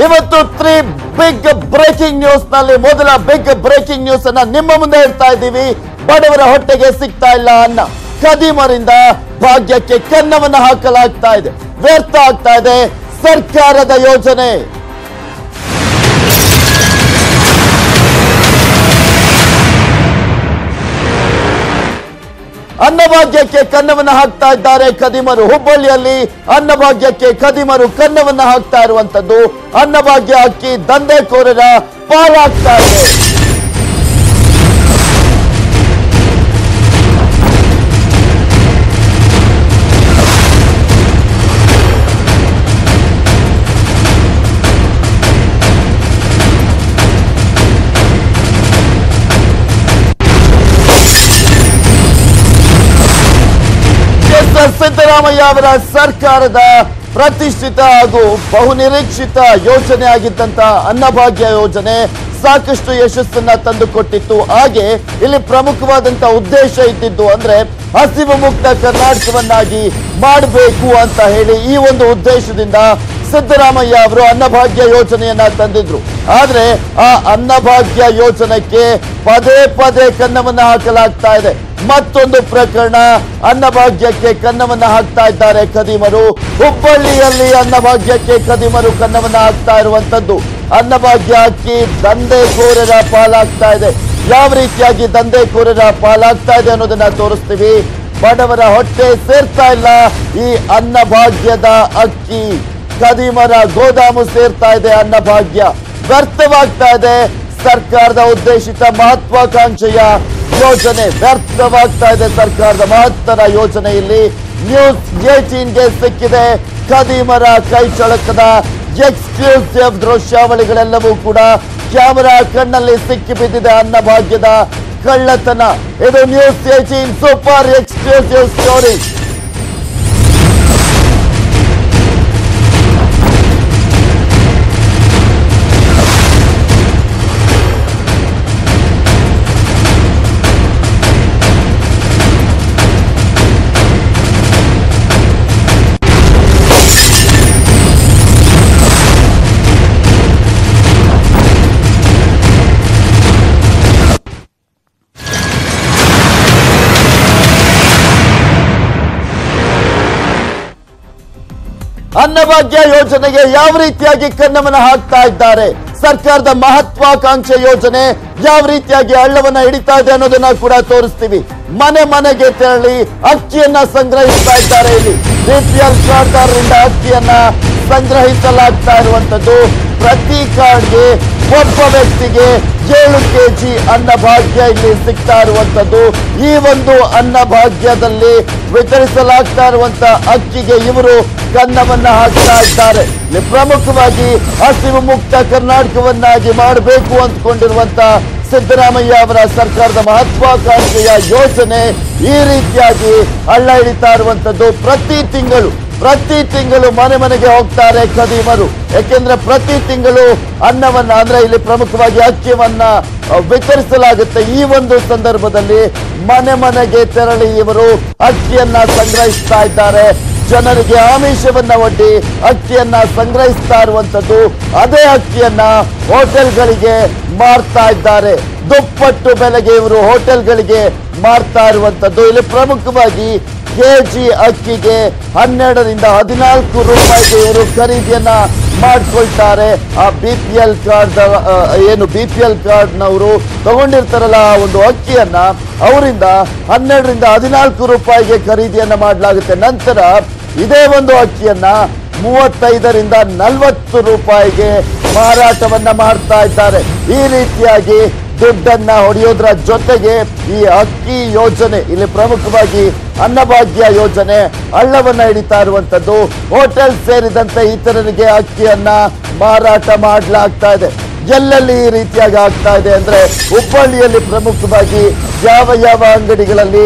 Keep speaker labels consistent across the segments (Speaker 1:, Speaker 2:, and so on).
Speaker 1: ಇವತ್ತು 3 big breaking news ನಲ್ಲಿ ಮೊದಲ ಬಿಗ್ ಬ್ರೇಕಿಂಗ್ ನ್ಯೂಸ್ ಅನ್ನ ನಿಮ್ಮ ಮುಂದೆ ಇಡ್ತಾ ಇದ್ದೀವಿ. ಬಡವರ ಹೊಟ್ಟೆಗೆ ಸಿಗ್ತಾ ಇಲ್ಲ ಅನ್ನ. ಖದೀಮರಿಂದ ಭಾಗ್ಯಕ್ಕೆ ಕನ್ನವನ್ನು ಹಾಕಲಾಗ್ತಾ ಇದೆ. ವ್ಯರ್ಥ ಆಗ್ತಾ ಇದೆ ಸರ್ಕಾರದ ಯೋಜನೆ. ಅನ್ನಭಾಗ್ಯಕ್ಕೆ ಕನ್ನವನ್ನು ಹಾಕ್ತಾ ಇದ್ದಾರೆ ಖದೀಮರು. ಹುಬ್ಬಳ್ಳಿಯಲ್ಲಿ ಅನ್ನಭಾಗ್ಯಕ್ಕೆ ಖದೀಮರು ಕನ್ನವನ್ನು ಹಾಕ್ತಾ ಇರುವಂತದ್ದು. ಅನ್ನಭಾಗ್ಯ ಅಕ್ಕಿ ದಂಧೆಕೋರರ ಪಾಲಾಗ್ತಾ ಇದೆ. ಸಿದ್ದರಾಮಯ್ಯ ಅವರ ಸರ್ಕಾರದ ಪ್ರತಿಷ್ಠಿತ ಹಾಗೂ ಬಹುನಿರೀಕ್ಷಿತ ಯೋಜನೆ ಆಗಿದ್ದಂತ ಅನ್ನಭಾಗ್ಯ ಯೋಜನೆ ಸಾಕಷ್ಟು ಯಶಸ್ಸನ್ನ ತಂದುಕೊಟ್ಟಿತ್ತು. ಹಾಗೆ ಇಲ್ಲಿ ಪ್ರಮುಖವಾದಂತ ಉದ್ದೇಶ ಇದ್ದಿದ್ದು ಅಂದ್ರೆ ಹಸಿವು ಮುಕ್ತ ಕರ್ನಾಟಕವನ್ನಾಗಿ ಮಾಡಬೇಕು ಅಂತ ಹೇಳಿ ಈ ಒಂದು ಉದ್ದೇಶದಿಂದ ಸಿದ್ದರಾಮಯ್ಯ ಅವರು ಅನ್ನಭಾಗ್ಯ ಯೋಜನೆಯನ್ನ ತಂದಿದ್ರು. ಆದ್ರೆ ಆ ಅನ್ನಭಾಗ್ಯ ಯೋಜನೆಗೆ ಪದೇ ಪದೇ ಕನ್ನವನ್ನ ಹಾಕಲಾಗ್ತಾ ಇದೆ. ಮತ್ತೊಂದು ಪ್ರಕರಣ, ಅನ್ನಭಾಗ್ಯಕ್ಕೆ ಕನ್ನವನ್ನ ಹಾಕ್ತಾ ಇದ್ದಾರೆ ಖದೀಮರು. ಹುಬ್ಬಳ್ಳಿಯಲ್ಲಿ ಅನ್ನಭಾಗ್ಯಕ್ಕೆ ಖದೀಮರು ಕನ್ನವನ್ನ ಹಾಕ್ತಾ ಇರುವಂತದ್ದು. ಅನ್ನಭಾಗ್ಯ ಅಕ್ಕಿ ದಂಧೆಕೋರರ ಪಾಲಾಗ್ತಾ ಇದೆ. ಯಾವ ರೀತಿಯಾಗಿ ದಂಧೆಕೋರರ ಪಾಲಾಗ್ತಾ ಇದೆ ಅನ್ನೋದನ್ನ ತೋರಿಸ್ತೀವಿ. ಬಡವರ ಹೊಟ್ಟೆ ಸೇರ್ತಾ ಇಲ್ಲ ಈ ಅನ್ನಭಾಗ್ಯದ ಅಕ್ಕಿ. ಖದೀಮರ ಗೋದಾಮು ಸೇರ್ತಾ ಇದೆ ಅನ್ನಭಾಗ್ಯ. ವ್ಯರ್ಥವಾಗ್ತಾ ಇದೆ ಸರ್ಕಾರದ ಉದ್ದೇಶಿತ ಮಹತ್ವಾಕಾಂಕ್ಷೆಯ ಯೋಜನೆ. ವ್ಯರ್ಥವಾಗ್ತಾ ಇದೆ ಸರ್ಕಾರದ ಮಹತ್ತರ ಯೋಜನೆಯಲ್ಲಿ. ನ್ಯೂಸ್ 18ಗೆ ಸಿಕ್ಕಿದೆ ಖದೀಮರ ಕೈ ಚಳಕದ ಎಕ್ಸ್ಕ್ಲೂಸಿವ್ ದೃಶ್ಯಾವಳಿಗಳೆಲ್ಲವೂ ಕೂಡ ಕ್ಯಾಮೆರಾ ಕಣ್ಣಲ್ಲಿ ಸಿಕ್ಕಿ ಬಿದ್ದಿದೆ. ಅನ್ನಭಾಗ್ಯದ ಕಳ್ಳತನ. ಇದು news 18 super exclusive story. Annabhagya ಯೋಜನೆಗೆ ಯಾವ ರೀತಿಯಾಗಿ ಕನ್ನವನ್ನ ಹಾಕ್ತಾ ಇದ್ದಾರೆ, ಸರ್ಕಾರದ ಮಹತ್ವಾಕಾಂಕ್ಷೆ ಯೋಜನೆ ಯಾವ ರೀತಿಯಾಗಿ ಹಳ್ಳವನ್ನ ಹಿಡಿತಾ ಇದೆ ಅನ್ನೋದನ್ನ ಕೂಡ ತೋರಿಸ್ತೀವಿ. ಮನೆ ಮನೆಗೆ ತೆರಳಿ ಅಕ್ಕಿಯನ್ನ ಸಂಗ್ರಹಿಸ್ತಾ ಇದ್ದಾರೆ. ಇಲ್ಲಿ ಬಿಪಿಎಲ್ ಕಾರ್ಡ್ದಾರರಿಂದ ಅಕ್ಕಿಯನ್ನ ಸಂಗ್ರಹಿಸಲಾಗ್ತಾ ಇರುವಂತದ್ದು. ಪ್ರತಿ ಕಾರ್ಡ್ಗೆ ಒಬ್ಬ ವ್ಯಕ್ತಿಗೆ 7 kg ಅನ್ನಭಾಗ್ಯ ಇಲ್ಲಿ ಸಿಗ್ತಾ ಇರುವಂತದ್ದು. ಈ ಒಂದು ಅನ್ನಭಾಗ್ಯದಲ್ಲಿ ವಿತರಿಸಲಾಗ್ತಾ ಇರುವಂತ ಅಕ್ಕಿಗೆ ಇವರು ಕನ್ನವನ್ನ ಹಾಕ್ತಾ ಇದ್ದಾರೆ. ಪ್ರಮುಖವಾಗಿ ಹಸಿವು ಮುಕ್ತ ಕರ್ನಾಟಕವನ್ನಾಗಿ ಮಾಡಬೇಕು ಅಂದ್ಕೊಂಡಿರುವಂತ ಸಿದ್ದರಾಮಯ್ಯ ಅವರ ಸರ್ಕಾರದ ಮಹತ್ವಾಕಾಂಕ್ಷೆಯ ಯೋಜನೆ ಈ ರೀತಿಯಾಗಿ ಹಳ್ಳ ಹಿಡಿತಾ ಇರುವಂತದ್ದು. ಪ್ರತಿ ತಿಂಗಳು ಮನೆ ಮನೆಗೆ ಹೋಗ್ತಾರೆ ಖದೀಮರು. ಯಾಕೆಂದ್ರೆ ಪ್ರತಿ ತಿಂಗಳು ಅನ್ನವನ್ನ ಅಂದ್ರೆ ಇಲ್ಲಿ ಪ್ರಮುಖವಾಗಿ ಅಕ್ಕಿಯನ್ನ ವಿತರಿಸಲಾಗುತ್ತೆ. ಈ ಒಂದು ಸಂದರ್ಭದಲ್ಲಿ ಮನೆ ಮನೆಗೆ ತೆರಳಿ ಇವರು ಅಕ್ಕಿಯನ್ನ ಸಂಗ್ರಹಿಸ್ತಾ ಇದ್ದಾರೆ. ಜನರಿಗೆ ಆಮಿಷವನ್ನ ಒಡ್ಡಿ ಅಕ್ಕಿಯನ್ನ ಸಂಗ್ರಹಿಸ್ತಾ ಇರುವಂತದ್ದು. ಅದೇ ಅಕ್ಕಿಯನ್ನ ಹೋಟೆಲ್ಗಳಿಗೆ ಮಾರ್ತಾ ಇದ್ದಾರೆ. ದುಪ್ಪಟ್ಟು ಬೆಲೆಗೆ ಇವರು ಹೋಟೆಲ್ಗಳಿಗೆ ಮಾರ್ತಾ ಇರುವಂತದ್ದು. ಇಲ್ಲಿ ಪ್ರಮುಖವಾಗಿ ಕೆಜಿ ಅಕ್ಕಿಗೆ 12 ರಿಂದ 14 ರೂಪಾಯಿಗೆ ಇವರು ಖರೀದಿಯನ್ನ ಮಾಡ್ಕೊಳ್ತಾರೆ. ಆ ಬಿಪಿಎಲ್ ಕಾರ್ಡ್ ಬಿಪಿಎಲ್ ಕಾರ್ಡ್ನವರು ತಗೊಂಡಿರ್ತಾರಲ್ಲ ಆ ಒಂದು ಅಕ್ಕಿಯನ್ನ ಅವರಿಂದ 12 ರಿಂದ 14 ರೂಪಾಯಿಗೆ ಖರೀದಿಯನ್ನ ಮಾಡಲಾಗುತ್ತೆ. ನಂತರ ಇದೇ ಒಂದು ಅಕ್ಕಿಯನ್ನ 35 ರಿಂದ 40 ರೂಪಾಯಿಗೆ ಮಾರಾಟವನ್ನ ಮಾಡ್ತಾ ಇದ್ದಾರೆ. ಈ ರೀತಿಯಾಗಿ ದುಡ್ಡನ್ನ ಹೊಡೆಯೋದ್ರ ಜೊತೆಗೆ ಈ ಅಕ್ಕಿ ಯೋಜನೆ ಇಲ್ಲಿ ಪ್ರಮುಖವಾಗಿ ಅನ್ನಭಾಗ್ಯ ಯೋಜನೆ ಹಳ್ಳವನ್ನ ಹಿಡಿತಾ ಇರುವಂತದ್ದು. ಹೋಟೆಲ್ ಸೇರಿದಂತೆ ಇತರರಿಗೆ ಅಕ್ಕಿಯನ್ನ ಮಾರಾಟ ಮಾಡಲಾಗ್ತಾ ಇದೆ. ಎಲ್ಲೆಲ್ಲಿ ಈ ರೀತಿಯಾಗಿ ಆಗ್ತಾ ಇದೆ ಅಂದ್ರೆ ಹುಬ್ಬಳ್ಳಿಯಲ್ಲಿ ಪ್ರಮುಖವಾಗಿ ಯಾವ ಅಂಗಡಿಗಳಲ್ಲಿ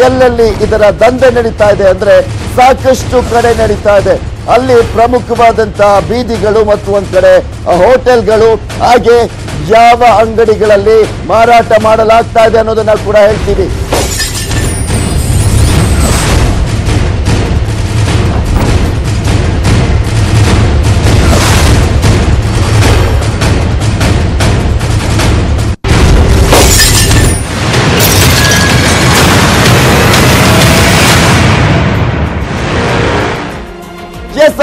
Speaker 1: ಎಲ್ಲೆಲ್ಲಿ ಇದರ ದಂಧೆ ನಡೀತಾ ಇದೆ ಅಂದ್ರೆ ಸಾಕಷ್ಟು ಕಡೆ ನಡೀತಾ ಇದೆ. ಅಲ್ಲಿ ಪ್ರಮುಖವಾದಂತಹ ಬೀದಿಗಳು ಮತ್ತು ಒಂದ್ ಕಡೆ ಹೋಟೆಲ್ಗಳು, ಹಾಗೆ ಯಾವ ಅಂಗಡಿಗಳಲ್ಲಿ ಮಾರಾಟ ಮಾಡಲಾಗ್ತಾ ಇದೆ ಅನ್ನೋದನ್ನ ಕೂಡ ಹೇಳ್ತೀವಿ.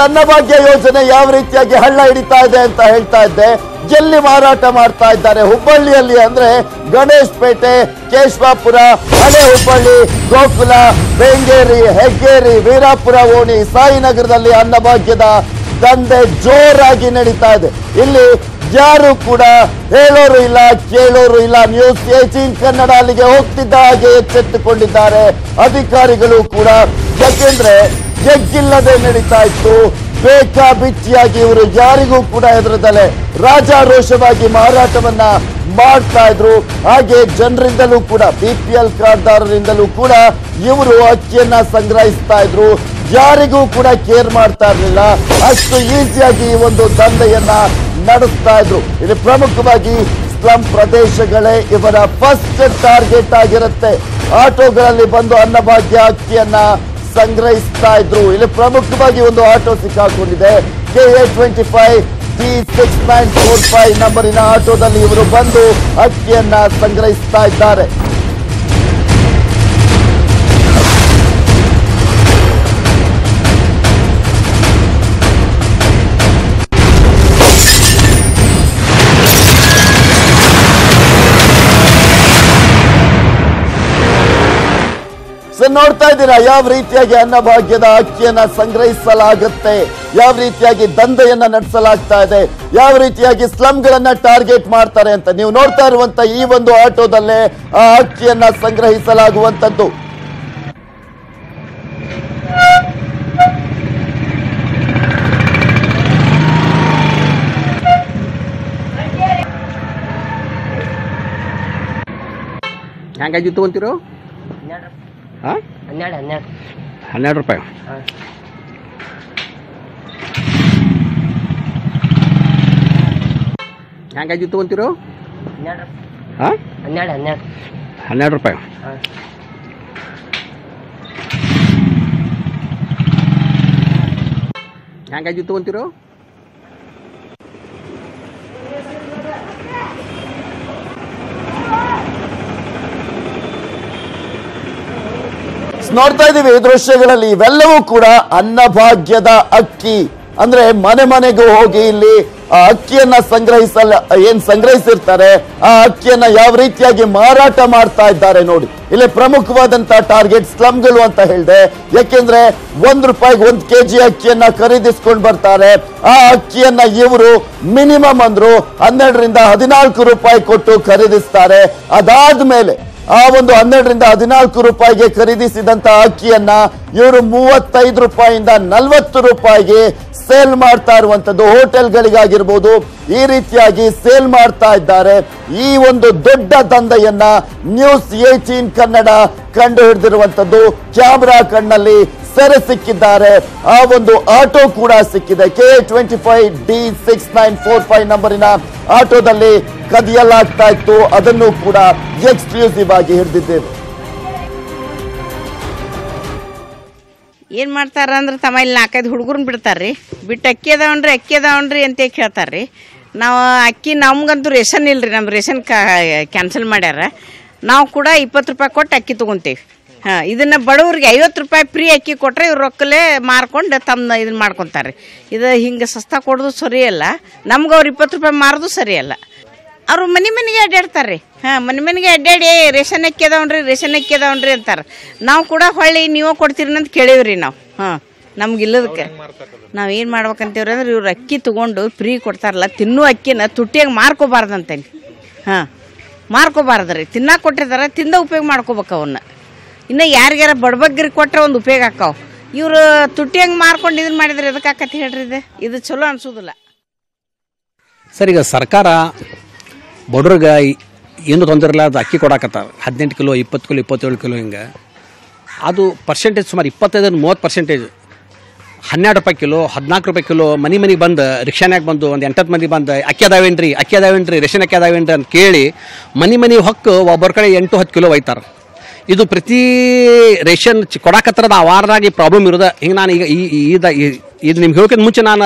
Speaker 1: ಅನ್ನಭಾಗ್ಯ ಯೋಜನೆ ಯಾವ ರೀತಿಯಾಗಿ ಹಳ್ಳ ಹಿಡಿತಾ ಇದೆ ಅಂತ ಹೇಳ್ತಾ ಇದ್ದೆ. ಎಲ್ಲಿ ಮಾರಾಟ ಮಾಡ್ತಾ ಇದ್ದಾರೆ? ಹುಬ್ಬಳ್ಳಿಯಲ್ಲಿ ಅಂದ್ರೆ ಗಣೇಶ್ ಪೇಟೆ, ಕೇಶವಾಪುರ, ಹಳೆ ಹುಬ್ಬಳ್ಳಿ, ಗೋಕುಲ, ಬೆಂಗೇರಿ, ಹೆಗ್ಗೇರಿ, ವೀರಾಪುರ ಓಣಿ, ಸಾಯಿನಗರದಲ್ಲಿ ಅನ್ನಭಾಗ್ಯದ ದಂಧೆ ಜೋರಾಗಿ ನಡೀತಾ ಇದೆ. ಇಲ್ಲಿ ಯಾರು ಕೂಡ ಹೇಳೋರು ಇಲ್ಲ, ಕೇಳೋರು ಇಲ್ಲ. ನ್ಯೂಸ್ 18 ಕನ್ನಡ ಅಲ್ಲಿಗೆ ಹೋಗ್ತಿದ್ದ ಹಾಗೆ ಎಚ್ಚೆತ್ತುಕೊಂಡಿದ್ದಾರೆ ಅಧಿಕಾರಿಗಳು ಕೂಡ. ಯಾಕೆಂದ್ರೆ ಎಗ್ಗಿಲ್ಲದೆ ನಡೀತಾ ಇತ್ತು. ಬೇಕಾ ಬಿಚ್ಚಿಯಾಗಿ ಇವರು ಯಾರಿಗೂ ಕೂಡ ಹೆದರದಲೆ ರಾಜಾರೋಷವಾಗಿ ಮಾರಾಟವನ್ನ ಮಾಡ್ತಾ ಇದ್ರು. ಹಾಗೆ ಜನರಿಂದಲೂ ಕೂಡ, BPL ಕಾರ್ಡ್ದಾರರಿಂದಲೂ ಕೂಡ ಇವರು ಅಕ್ಕಿಯನ್ನ ಸಂಗ್ರಹಿಸ್ತಾ ಇದ್ರು. ಯಾರಿಗೂ ಕೂಡ ಕೇರ್ ಮಾಡ್ತಾ ಇರಲಿಲ್ಲ. ಅಷ್ಟು ಈಸಿಯಾಗಿ ಈ ಒಂದು ದಂಧೆಯನ್ನ ನಡೆಸ್ತಾ ಇದ್ರು. ಇಲ್ಲಿ ಪ್ರಮುಖವಾಗಿ ಸ್ಲಂ ಪ್ರದೇಶಗಳೇ ಇವರ ಫಸ್ಟ್ ಟಾರ್ಗೆಟ್ ಆಗಿರುತ್ತೆ. ಆಟೋಗಳಲ್ಲಿ ಬಂದು ಅನ್ನಭಾಗ್ಯ ಅಕ್ಕಿಯನ್ನ ಸಂಗ್ರಹಿಸ್ತಾ ಇದ್ರು. ಇಲ್ಲಿ ಪ್ರಮುಖವಾಗಿ ಒಂದು ಆಟೋ ಸಿಕ್ಕಾಕೊಂಡಿದೆ. KA25 D6945 ನಂಬರಿನ ಆಟೋದಲ್ಲಿ ಇವರು ಬಂದು ಅಕ್ಕಿಯನ್ನ ಸಂಗ್ರಹಿಸ್ತಾ ಇದ್ದಾರೆ. ನೋಡ್ತಾ ಇದ್ದೀರಾ ಯಾವ ರೀತಿಯಾಗಿ ಅನ್ನಭಾಗ್ಯದ ಅಕ್ಕಿಯನ್ನ ಸಂಗ್ರಹಿಸಲಾಗುತ್ತೆ, ಯಾವ ರೀತಿಯಾಗಿ ದಂಧೆಯನ್ನ ನಡೆಸಲಾಗ್ತಾ ಇದೆ, ಯಾವ ರೀತಿಯಾಗಿ ಸ್ಲಂಗಳನ್ನ ಟಾರ್ಗೆಟ್ ಮಾಡ್ತಾರೆ ಅಂತ. ನೀವು ನೋಡ್ತಾ ಇರುವಂತ ಈ ಒಂದು ಆಟೋದಲ್ಲೇ ಆ ಅಕ್ಕಿಯನ್ನ ಸಂಗ್ರಹಿಸಲಾಗುವಂತದ್ದು.
Speaker 2: ಹೆಂಗಾಗಿ ತಗೊಂತೀರೋ? 12 ರೂಪಾಯಿ. ಹೆಂಗಾಗಿ ತಗೊಂತೀರೋ? 12 ರೂಪಾಯಿ. ಹೆಂಗಾಗಿ ತಗೊಂತೀರೋ?
Speaker 1: ನೋಡ್ತಾ ಇದೀವಿ ಈ ದೃಶ್ಯಗಳಲ್ಲಿ. ಇವೆಲ್ಲವೂ ಕೂಡ ಅನ್ನಭಾಗ್ಯದ ಅಕ್ಕಿ. ಅಂದ್ರೆ ಮನೆ ಮನೆಗೂ ಹೋಗಿ ಇಲ್ಲಿ ಆ ಅಕ್ಕಿಯನ್ನ ಸಂಗ್ರಹಿಸಿರ್ತಾರೆ. ಆ ಅಕ್ಕಿಯನ್ನ ಯಾವ ರೀತಿಯಾಗಿ ಮಾರಾಟ ಮಾಡ್ತಾ ಇದ್ದಾರೆ ನೋಡಿ. ಇಲ್ಲಿ ಪ್ರಮುಖವಾದಂತಹ ಟಾರ್ಗೆಟ್ ಸ್ಲಂಗಳು ಅಂತ ಹೇಳಿದೆ. ಯಾಕೆಂದ್ರೆ ₹1 1 kg ಅಕ್ಕಿಯನ್ನ ಖರೀದಿಸ್ಕೊಂಡು ಬರ್ತಾರೆ. ಆ ಅಕ್ಕಿಯನ್ನ ಇವರು ಮಿನಿಮಮ್ ಅಂದ್ರು 12 ರಿಂದ 14 ರೂಪಾಯಿ ಕೊಟ್ಟು ಖರೀದಿಸ್ತಾರೆ. ಅದಾದ್ಮೇಲೆ ಆ ಒಂದು 12 ರಿಂದ 14 ರೂಪಾಯಿಗೆ ಖರೀದಿಸಿದಂತ ಅಕ್ಕಿಯನ್ನ ಇವರು 35 ರೂಪಾಯಿಯಿಂದ 40 ರೂಪಾಯಿಗೆ ಸೇಲ್ ಮಾಡ್ತಾ ಇರುವಂತದ್ದು. ಹೋಟೆಲ್ಗಳಿಗಾಗಿರ್ಬೋದು ಈ ರೀತಿಯಾಗಿ ಸೇಲ್ ಮಾಡ್ತಾ ಇದ್ದಾರೆ. ಈ ಒಂದು ದೊಡ್ಡ ದಂಧೆಯನ್ನ ನ್ಯೂಸ್ 18 ಕನ್ನಡ ಕಂಡು ಹಿಡಿದಿರುವಂತದ್ದು. ಕ್ಯಾಮೆರಾ ಕಣ್ಣಲ್ಲಿ ಸೆರೆ ಸಿಕ್ಕಿದ್ದಾರೆ. ಆ ಒಂದು ಆಟೋ ಕೂಡ ಸಿಕ್ಕಿದೆ. KA25 D6945 ನಂಬರಿನ ಆಟೋದಲ್ಲಿ ಕದಿಯಲಾಗ್ತಾ ಇತ್ತು. ಅದನ್ನು ಕೂಡ ಎಕ್ಸ್ಕ್ಲೂಸಿವ್ ಆಗಿ ಹಿಡಿದಿದ್ದೇವೆ.
Speaker 3: ಏನು ಮಾಡ್ತಾರ ಅಂದ್ರೆ ತಮ್ಮ ಇಲ್ಲಿ 4-5 ಹುಡುಗರನ್ನ ಬಿಡ್ತಾರ್ರಿ. ಬಿಟ್ಟು ಅಕ್ಕಿ ಅದಾವನ್ರಿ ಅಂತ ಕೇಳ್ತಾರ್ರಿ. ನಾವು ಅಕ್ಕಿ ನಮ್ಗಂತೂ ರೇಷನ್ ಇಲ್ರಿ, ನಮ್ಮ ರೇಷನ್ ಕ್ಯಾನ್ಸಲ್ ಮಾಡ್ಯಾರ. ನಾವು ಕೂಡ 20 ರೂಪಾಯಿ ಕೊಟ್ಟು ಅಕ್ಕಿ ತೊಗೊತೀವಿ. ಇದನ್ನ ಬಡವ್ರಿಗೆ 50 ರೂಪಾಯಿ ಫ್ರೀ ಅಕ್ಕಿ ಕೊಟ್ಟರೆ ಇವ್ರು ರೊಕ್ಕಲೇ ಮಾರ್ಕೊಂಡು ತಮ್ಮ ಇದನ್ನ ಮಾಡ್ಕೊತಾರೆ. ಇದು ಹಿಂಗೆ ಸಸ್ತಾ ಕೊಡೋದು ಸರಿಯಲ್ಲ. ನಮ್ಗೆ ಅವ್ರು 20 ರೂಪಾಯಿ ಮಾರೋದು ಸರಿಯಲ್ಲ. ಅವರು ಮನೆಗೆ ಅಡ್ಡಾಡ್ತಾರೆ. ಮನೆಗೆ ಅಡ್ಡಾಡಿ ರೇಷನ್ ಅಕ್ಕಿ ಅದಾವನ್ರಿ ಅಂತಾರೆ. ನಾವು ಕೂಡ ಹೊಳ್ಳಿ ನೀವು ಕೊಡ್ತೀರಿ ಅಂತ ಕೇಳೀವ್ರಿ ನಾವು. ನಮ್ಗಿಲ್ಲದಕ್ಕೆ ನಾವು ಏನು ಮಾಡ್ಬೇಕಂತೀವ್ರಿ ಅಂದ್ರೆ ಇವ್ರು ಅಕ್ಕಿ ತೊಗೊಂಡು ಫ್ರೀ ಕೊಡ್ತಾರಲ್ಲ, ತಿನ್ನೋ ಅಕ್ಕಿನ ತುಟ್ಟಿಯಾಗಿ ಮಾರ್ಕೋಬಾರ್ದಂತೇನಿ. ಮಾರ್ಕೋಬಾರ್ದ್ರಿ. ತಿನ್ನಾಕ ಕೊಟ್ಟಿರ್ತಾರೆ, ತಿಂದ ಉಪಯೋಗ ಮಾಡ್ಕೋಬೇಕು ಅವನ್ನ. ಇನ್ನು ಯಾರಿಗಾರ ಬಡಬಗ್ಗರಿಗೆ ಕೊಟ್ಟರೆ ಒಂದು ಉಪಯೋಗ ಆಕಾವ. ಇವರು ತುಟ್ಟಿಯಂಗೆ ಮಾರ್ಕೊಂಡು ಇದನ್ನ ಮಾಡಿದ್ರೆ ಎದಕ್ಕೆ ಆಕತಿ ಹೇಳ್ರಿ? ಇದು ಚಲೋ ಅನ್ಸೋದಿಲ್ಲ
Speaker 2: ಸರ್. ಈಗ ಸರ್ಕಾರ ಬಡವ್ರಿಗೆ ಏನು ತೊಂದರೆ ಇಲ್ಲ, ಅದು ಅಕ್ಕಿ ಕೊಡಾಕತ್ತಾರ. 18 ಕಿಲೋ, 20 ಕಿಲೋ, 27 ಕಿಲೋ ಹಿಂಗೆ. ಅದು ಪರ್ಸೆಂಟೇಜ್ ಸುಮಾರು 25-30%. 12 ರೂಪಾಯಿ ಕಿಲೋ, 14 ರೂಪಾಯಿ ಕಿಲೋ ಮನೆಗೆ ಬಂದು ರಿಕ್ಷಾನ್ಯಾಗ ಬಂದು ಒಂದು 8 ಮಂದಿ ಬಂದು ಅಕ್ಕಿ ಅದಾವೇನ್ರಿ ರೇಷನ್ ಅಕ್ಕಿ ಅದಾವೇನ್ರಿ ಅಂತ ಕೇಳಿ ಮನೆ ಹೊಕ್ಕು ಒಬ್ಬರ ಕಡೆ 8-10 ಕಿಲೋ ಒಯ್ತಾರೆ. ಇದು ಪ್ರತಿ ರೇಷನ್ ಕೊಡಾಕತ್ತರದ ಆ ವಾರದಾಗ ಈ ಪ್ರಾಬ್ಲಮ್ ಇರೋದು. ಹಿಂಗೆ ನಾನು ಈಗ ಇದು ನಿಮ್ಗೆ ಹೇಳ್ಕೊಂಡು ಮುಂಚೆ ನಾನು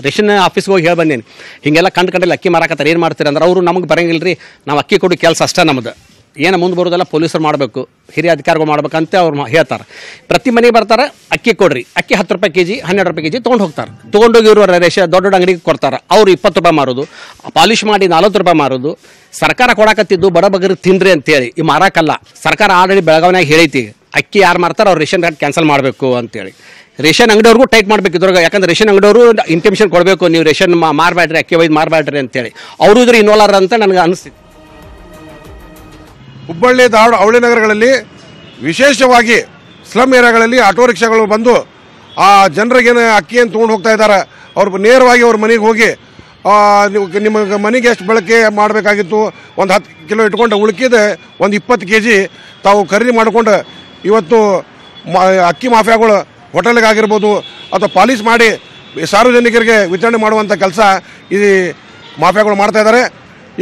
Speaker 2: ರೇಷನ್ ಆಫೀಸ್ಗೆ ಹೋಗಿ ಹೇಳಿ ಬಂದೇನೆ, ಹಿಂಗೆಲ್ಲ ಕಂಡು ಅಕ್ಕಿ ಮಾರಾಕತ್ತಾರೆ, ಏನು ಮಾಡ್ತೀರಿ ಅಂದ್ರೆ ಅವರು ನಮಗೆ ಬರಂಗಿಲ್ಲ ರೀ, ನಾವು ಅಕ್ಕಿ ಕೊಡೋ ಕೆಲಸ ಅಷ್ಟೇ ನಮ್ಮದು. ಏನು ಮುಂದೆ ಬರೋದೆಲ್ಲ ಪೊಲೀಸರು ಮಾಡಬೇಕು, ಹಿರಿಯ ಅಧಿಕಾರಿಗಳು ಮಾಡ್ಬೇಕಂತ ಅವ್ರು ಹೇಳ್ತಾರೆ. ಪ್ರತಿ ಮನೆಗೆ ಬರ್ತಾರೆ, ಅಕ್ಕಿ ಕೊಡ್ರಿ, ಅಕ್ಕಿ 10 ರೂಪಾಯಿ ಕೆಜಿ 12 ರೂಪಾಯಿ ಕೆಜಿ ತೊಗೊಂಡು ಹೋಗ್ತಾರೆ. ತೊಗೊಂಡೋಗಿ ಇವರು ರೇಷನ್ ದೊಡ್ಡ ದೊಡ್ಡ ಅಂಗಡಿಗೆ ಕೊಡ್ತಾರೆ. ಅವರು 20 ರೂಪಾಯಿ ಮಾರೋದು, ಪಾಲಿಶ್ ಮಾಡಿ 40 ರೂಪಾಯಿ ಮಾರೋದು. ಸರ್ಕಾರ ಕೊಡಕತ್ತಿದ್ದು ಬಡ ಬಗರಿಗೆ ತಿಂದ್ರಿ ಅಂತೇಳಿ ಈ ಮಾರಾಕಲ್ಲ. ಸರ್ಕಾರ ಆಲ್ರೆಡಿ ಬೆಳಗಾವಿನಾಗ ಹೇಳೈತಿ, ಅಕ್ಕಿ ಯಾರು ಮಾರ್ತಾರೆ ಅವ್ರು ರೇಷನ್ ಕಾರ್ಡ್ ಕ್ಯಾನ್ಸಲ್ ಮಾಡಬೇಕು ಅಂತೇಳಿ. ರೇಷನ್ ಅಂಗಡಿಯವ್ರಿಗೂ ಟೈಟ್ ಮಾಡಬೇಕು ಇದ್ರಾಗ, ಯಾಕಂದ್ರೆ ರೇಷನ್ ಅಂಗಡಿಯವರು ಇಂಟಿಮೇಷನ್ ಕೊಡಬೇಕು, ನೀವು ರೇಷನ್ ಮಾರಬೇಡ್ರಿ, ಅಕ್ಕಿ ಒಯ್ದು ಮಾರಬೇಡ್ರಿ ಅಂತೇಳಿ. ಅವರು ಇದ್ರ ಇನ್ವಾಲ್ವ್ ಅಂತ ನನಗೆ ಅನಿಸ್ತಿತ್ತು.
Speaker 4: ಹುಬ್ಬಳ್ಳಿ ಧಾರವಾಡ ಅವಳಿ ನಗರಗಳಲ್ಲಿ ವಿಶೇಷವಾಗಿ ಸ್ಲಮ್ ಏರಿಯಾಗಳಲ್ಲಿ ಆಟೋ ರಿಕ್ಷಾಗಳು ಬಂದು ಆ ಜನರಿಗೇನು ಅಕ್ಕಿಯನ್ನು ತೊಗೊಂಡು ಹೋಗ್ತಾ ಇದ್ದಾರೆ. ಅವ್ರು ನೇರವಾಗಿ ಅವ್ರ ಮನೆಗೆ ಹೋಗಿ ನಿಮ್ಮ ಮನೆಗೆ ಎಷ್ಟು ಬಳಕೆ ಮಾಡಬೇಕಾಗಿತ್ತು ಒಂದು 10 ಕಿಲೋ ಇಟ್ಕೊಂಡು ಉಳ್ಕಿದ ಒಂದು 20 kg ತಾವು ಖರೀದಿ ಮಾಡಿಕೊಂಡು ಇವತ್ತು ಅಕ್ಕಿ ಮಾಫಿಯಾಗಳು ಹೋಟೆಲ್ಗಾಗಿರ್ಬೋದು ಅಥವಾ ಪಾಲಿಶ್ ಮಾಡಿ ಸಾರ್ವಜನಿಕರಿಗೆ ವಿತರಣೆ ಮಾಡುವಂಥ ಕೆಲಸ ಈ ಮಾಫಿಯಾಗಳು ಮಾಡ್ತಾ ಇದ್ದಾರೆ.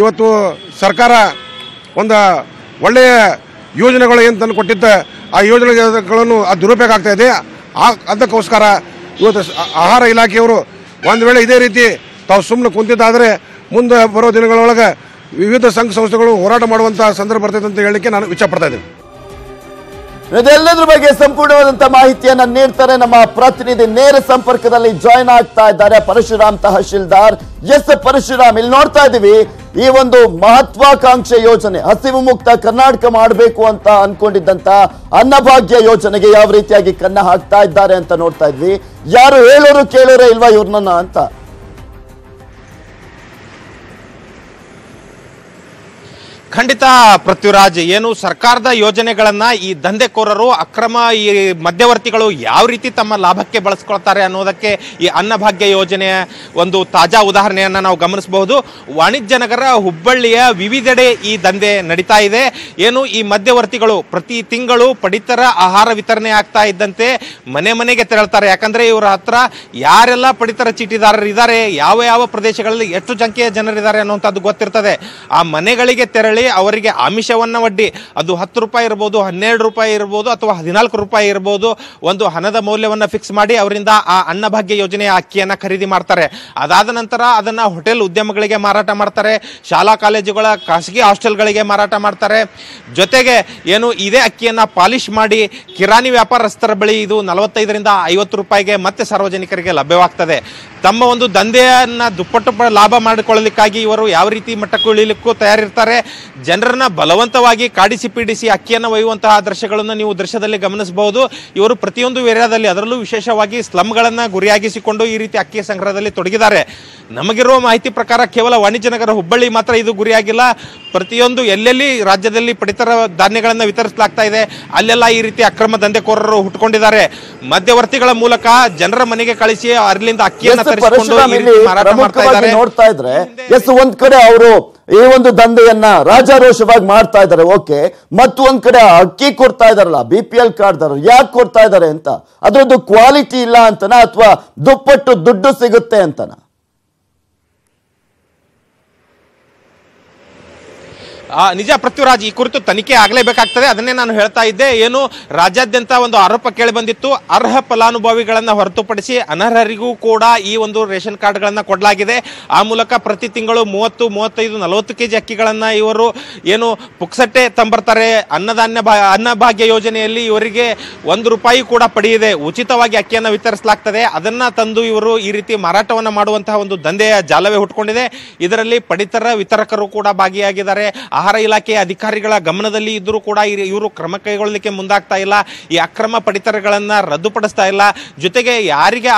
Speaker 4: ಇವತ್ತು ಸರ್ಕಾರ ಒಂದು ಒಳ್ಳೆಯ ಯೋಜನೆಗಳು ಏನು ತಂದು ಕೊಟ್ಟಿದ್ದ ಆ ಯೋಜನೆಗಳನ್ನು ದುರುಪಯೋಗ ಆಗ್ತಾ ಇದೆ. ಅದಕ್ಕೋಸ್ಕರ ಇವತ್ತು ಆಹಾರ ಇಲಾಖೆಯವರು ಒಂದು ವೇಳೆ ಇದೇ ರೀತಿ ತಾವು ಸುಮ್ಮನೆ ಕುಂತಿದ್ದಾದರೆ ಮುಂದೆ ಬರೋ ದಿನಗಳೊಳಗೆ ವಿವಿಧ ಸಂಘ ಸಂಸ್ಥೆಗಳು ಹೋರಾಟ ಮಾಡುವಂಥ ಸಂದರ್ಭ ಬರ್ತದೆ ಅಂತ ಹೇಳಲಿಕ್ಕೆ ನಾನು ಇಚ್ಛಪಡ್ತಾ ಇದ್ದೇನೆ.
Speaker 1: ಇದೆಲ್ಲದ್ರ ಬಗ್ಗೆ ಸಂಪೂರ್ಣವಾದಂತಹ ಮಾಹಿತಿಯನ್ನ ನೀಡ್ತಾರೆ ನಮ್ಮ ಪ್ರತಿನಿಧಿ. ನೇರ ಸಂಪರ್ಕದಲ್ಲಿ ಜಾಯ್ನ್ ಆಗ್ತಾ ಇದ್ದಾರೆ ಪರಶುರಾಮ್ ತಹಶೀಲ್ದಾರ್. ಪರಶುರಾಮ್, ಇಲ್ಲಿ ನೋಡ್ತಾ ಇದೀವಿ ಈ ಒಂದು ಮಹತ್ವಾಕಾಂಕ್ಷೆ ಯೋಜನೆ ಹಸಿವು ಮುಕ್ತ ಕರ್ನಾಟಕ ಮಾಡಬೇಕು ಅಂತ ಅನ್ಕೊಂಡಿದ್ದಂತ ಅನ್ನಭಾಗ್ಯ ಯೋಜನೆಗೆ ಯಾವ ರೀತಿಯಾಗಿ ಕನ್ನ ಹಾಕ್ತಾ ಇದ್ದಾರೆ ಅಂತ ನೋಡ್ತಾ ಇದ್ವಿ. ಯಾರು ಹೇಳೋರು ಕೇಳೋರೇ ಇಲ್ವಾ ಇವ್ರನ್ನ ಅಂತ?
Speaker 5: ಖಂಡಿತ ಪೃಥ್ವಿರಾಜ್, ಏನು ಸರ್ಕಾರದ ಯೋಜನೆಗಳನ್ನ ಈ ದಂಧೆಕೋರರು ಅಕ್ರಮ ಈ ಮಧ್ಯವರ್ತಿಗಳು ಯಾವ ರೀತಿ ತಮ್ಮ ಲಾಭಕ್ಕೆ ಬಳಸ್ಕೊಳ್ತಾರೆ ಅನ್ನೋದಕ್ಕೆ ಈ ಅನ್ನಭಾಗ್ಯ ಯೋಜನೆಯ ಒಂದು ತಾಜಾ ಉದಾಹರಣೆಯನ್ನ ನಾವು ಗಮನಿಸಬಹುದು. ವಾಣಿಜ್ಯ ನಗರ ಹುಬ್ಬಳ್ಳಿಯ ವಿವಿಧೆಡೆ ಈ ದಂಧೆ ನಡೀತಾ ಇದೆ. ಏನು ಈ ಮಧ್ಯವರ್ತಿಗಳು ಪ್ರತಿ ತಿಂಗಳು ಪಡಿತರ ಆಹಾರ ವಿತರಣೆ ಆಗ್ತಾ ಇದ್ದಂತೆ ಮನೆ ಮನೆಗೆ ತೆರಳ್ತಾರೆ. ಯಾಕಂದ್ರೆ ಇವರ ಹತ್ರ ಯಾರೆಲ್ಲ ಪಡಿತರ ಚೀಟಿದಾರರಿದ್ದಾರೆ, ಯಾವ ಯಾವ ಪ್ರದೇಶಗಳಲ್ಲಿ ಎಷ್ಟು ಸಂಖ್ಯೆಯ ಜನರಿದ್ದಾರೆ ಅನ್ನುವಂಥದ್ದು ಗೊತ್ತಿರ್ತದೆ. ಆ ಮನೆಗಳಿಗೆ ತೆರಳಿ ಅವರಿಗೆ ಆಮಿಷವನ್ನ ಒಡ್ಡಿ, ಅದು 10 ರೂಪಾಯಿ ಇರಬಹುದು, 12 ರೂಪಾಯಿ ಇರಬಹುದು, ಅಥವಾ 14 ರೂಪಾಯಿ ಇರಬಹುದು, ಒಂದು ಹಣದ ಮೌಲ್ಯವನ್ನ ಫಿಕ್ಸ್ ಮಾಡಿ ಅವರಿಂದ ಆ ಅನ್ನಭಾಗ್ಯ ಯೋಜನೆಯ ಅಕ್ಕಿಯನ್ನ ಖರೀದಿ ಮಾಡ್ತಾರೆ. ಅದಾದ ನಂತರ ಅದನ್ನ ಹೋಟೆಲ್ ಉದ್ಯಮಗಳಿಗೆ ಮಾರಾಟ ಮಾಡ್ತಾರೆ, ಶಾಲಾ ಕಾಲೇಜುಗಳ ಖಾಸಗಿ ಹಾಸ್ಟೆಲ್ಗಳಿಗೆ ಮಾರಾಟ ಮಾಡ್ತಾರೆ. ಜೊತೆಗೆ ಏನು ಇದೇ ಅಕ್ಕಿಯನ್ನ ಪಾಲಿಶ್ ಮಾಡಿ ಕಿರಾಣಿ ವ್ಯಾಪಾರಸ್ಥರ ಬಳಿ ಇದು 45ರಿಂದ 50 ರೂಪಾಯಿಗೆ ಮತ್ತೆ ಸಾರ್ವಜನಿಕರಿಗೆ ಲಭ್ಯವಾಗ್ತದೆ. ತಮ್ಮ ಒಂದು ದಂಧೆಯನ್ನ ದುಪ್ಪಟ್ಟು ಲಾಭ ಮಾಡಿಕೊಳ್ಳಲಿಕ್ಕಾಗಿ ಇವರು ಯಾವ ರೀತಿ ಮಟ್ಟಕ್ಕೂ ಇಳಿಲಿಕ್ಕೂ ತಯಾರಿರ್ತಾರೆ. ಜನರನ್ನ ಬಲವಂತವಾಗಿ ಕಾಡಿಸಿ ಪೀಡಿಸಿ ಅಕ್ಕಿಯನ್ನು ಒಯ್ಯುವಂತಹ ದೃಶ್ಯಗಳನ್ನು ನೀವು ದೃಶ್ಯದಲ್ಲಿ ಗಮನಿಸಬಹುದು. ಇವರು ಪ್ರತಿಯೊಂದು ಏರಿಯಾದಲ್ಲಿ, ಅದರಲ್ಲೂ ವಿಶೇಷವಾಗಿ ಸ್ಲಮ್ಗಳನ್ನ ಗುರಿಯಾಗಿಸಿಕೊಂಡು ಈ ರೀತಿ ಅಕ್ಕಿ ಸಂಗ್ರಹದಲ್ಲಿ ತೊಡಗಿದ್ದಾರೆ. ನಮಗಿರುವ ಮಾಹಿತಿ ಪ್ರಕಾರ ಕೇವಲ ವಾಣಿಜ್ಯ ನಗರ ಹುಬ್ಬಳ್ಳಿ ಮಾತ್ರ ಇದು ಗುರಿಯಾಗಿಲ್ಲ. ಪ್ರತಿಯೊಂದು ಎಲ್ಲೆಲ್ಲಿ ರಾಜ್ಯದಲ್ಲಿ ಪಡಿತರ ಧಾನ್ಯಗಳನ್ನು ವಿತರಿಸಲಾಗ್ತಾ ಇದೆ ಅಲ್ಲೆಲ್ಲ ಈ ರೀತಿ ಅಕ್ರಮ ದಂಧೆಕೋರರು ಹುಟ್ಟುಕೊಂಡಿದ್ದಾರೆ. ಮಧ್ಯವರ್ತಿಗಳ ಮೂಲಕ ಜನರ ಮನೆಗೆ ಕಳಿಸಿ ಅಲ್ಲಿಂದ ಅಕ್ಕಿಯನ್ನು ತರಿಸಿಕೊಂಡು ಮಾರಾಟ ಮಾಡ್ತಾ ಇದ್ದಾರೆ.
Speaker 1: ನೋಡ್ತಾ ಇದ್ರೆ ಒಂದ್ ಕಡೆ ಅವರು ಈ ಒಂದು ದಂಧೆಯನ್ನ ರಾಜಾರೋಷವಾಗಿ ಮಾಡ್ತಾ ಇದ್ದಾರೆ, ಓಕೆ. ಮತ್ತೊಂದ್ ಕಡೆ ಅಕ್ಕಿ ಕೊಡ್ತಾ ಇದಾರಲ್ಲ BPL ಕಾರ್ಡ್ದಾರರು, ಯಾಕೆ ಕೊಡ್ತಾ ಇದ್ದಾರೆ ಅಂತ? ಅದ್ರದ್ದು ಕ್ವಾಲಿಟಿ ಇಲ್ಲ ಅಂತನಾ ಅಥವಾ ದುಪ್ಪಟ್ಟು ದುಡ್ಡು ಸಿಗುತ್ತೆ ಅಂತನಾ?
Speaker 5: ನಿಜ ಪೃಥ್ವಿರಾಜ್, ಈ ಕುರಿತು ತನಿಖೆ ಆಗಲೇಬೇಕಾಗ್ತದೆ. ಅದನ್ನೇ ನಾನು ಹೇಳ್ತಾ ಇದ್ದೆ. ಏನು ರಾಜ್ಯಾದ್ಯಂತ ಒಂದು ಆರೋಪ ಕೇಳಿ ಬಂದಿತ್ತು, ಅರ್ಹ ಫಲಾನುಭವಿಗಳನ್ನ ಹೊರತುಪಡಿಸಿ ಅನರ್ಹರಿಗೂ ಕೂಡ ಈ ಒಂದು ರೇಷನ್ ಕಾರ್ಡ್ಗಳನ್ನ ಕೊಡಲಾಗಿದೆ. ಆ ಮೂಲಕ ಪ್ರತಿ ತಿಂಗಳು 30, 35, 40 kg ಅಕ್ಕಿಗಳನ್ನ ಇವರು ಏನು ಪುಕ್ಸಟ್ಟೆ ತಂಬರ್ತಾರೆ. ಅನ್ನಭಾಗ್ಯ ಯೋಜನೆಯಲ್ಲಿ ಇವರಿಗೆ 1 ರೂಪಾಯಿ ಕೂಡ ಪಡೆಯದೆ ಉಚಿತವಾಗಿ ಅಕ್ಕಿಯನ್ನು ವಿತರಿಸಲಾಗ್ತದೆ. ಅದನ್ನ ತಂದು ಇವರು ಈ ರೀತಿ ಮಾರಾಟವನ್ನ ಮಾಡುವಂತಹ ಒಂದು ದಂಧೆಯ ಜಾಲವೇ ಹುಟ್ಟುಕೊಂಡಿದೆ. ಇದರಲ್ಲಿ ಪಡಿತರ ವಿತರಕರು ಕೂಡ ಭಾಗಿಯಾಗಿದ್ದಾರೆ. ಆಹಾರ ಇಲಾಖೆಯ ಅಧಿಕಾರಿಗಳ ಗಮನದಲ್ಲಿ ಇದ್ರೂ ಕೂಡ ಇವರು ಕ್ರಮ ಕೈಗೊಳ್ಳಲಿಕ್ಕೆ ಮುಂದಾಗ್ತಾ ಇಲ್ಲ. ಈ ಅಕ್ರಮ ಪಡಿತರಗಳನ್ನ ರದ್ದುಪಡಿಸ್ತಾ ಇಲ್ಲ. ಜೊತೆಗೆ ಯಾರಿಗೆ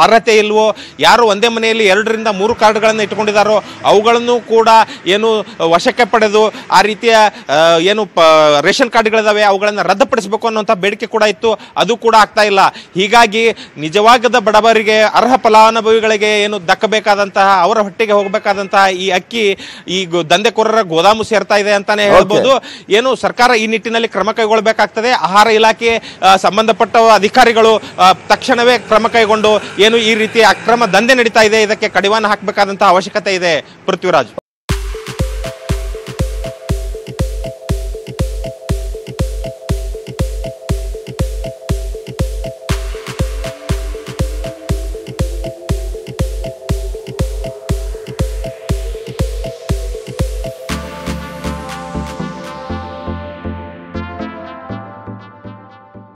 Speaker 5: ಅರ್ಹತೆ ಇಲ್ವೋ, ಯಾರು ಒಂದೇ ಮನೆಯಲ್ಲಿ 2ರಿಂದ 3 ಕಾರ್ಡ್ಗಳನ್ನು ಇಟ್ಕೊಂಡಿದ್ದಾರೋ ಅವುಗಳನ್ನು ಕೂಡ ಏನು ವಶಕ್ಕೆ ಪಡೆದು ಆ ರೀತಿಯ ಏನು ರೇಷನ್ ಕಾರ್ಡ್ಗಳಿದಾವೆ ಅವುಗಳನ್ನು ರದ್ದುಪಡಿಸಬೇಕು ಅನ್ನುವಂಥ ಬೇಡಿಕೆ ಕೂಡ ಇತ್ತು. ಅದು ಕೂಡ ಆಗ್ತಾ ಇಲ್ಲ. ಹೀಗಾಗಿ ನಿಜವಾಗದ ಬಡವರಿಗೆ, ಅರ್ಹ ಫಲಾನುಭವಿಗಳಿಗೆ ಏನು ದಕ್ಕಬೇಕಾದಂತಹ, ಅವರ ಹೊಟ್ಟೆಗೆ ಹೋಗಬೇಕಾದಂತಹ ಈ ಅಕ್ಕಿ ಈ ದಂಧೆಕೋರರ ಗೋದಾಮು ಸೇರ್ತಾ ಇದೆ ಅಂತಾನೆ ಹೇಳ್ಬೋದು. ಏನು ಸರ್ಕಾರ ಈ ನಿಟ್ಟಿನಲ್ಲಿ ಕ್ರಮ ಕೈಗೊಳ್ಳಬೇಕಾಗ್ತದೆ. ಆಹಾರ ಇಲಾಖೆ ಸಂಬಂಧಪಟ್ಟ ಅಧಿಕಾರಿಗಳು ತಕ್ಷಣವೇ ಕ್ರಮ ಕೈಗೊಂಡು ಏನು ಈ ರೀತಿ ಅಕ್ರಮ ದಂಧೆ ನಡೀತಾ ಇದೆ ಇದಕ್ಕೆ ಕಡಿವಾಣ ಹಾಕಬೇಕಾದಂತಹ ಅವಶ್ಯಕತೆ ಇದೆ. ಪೃಥ್ವಿರಾಜ್.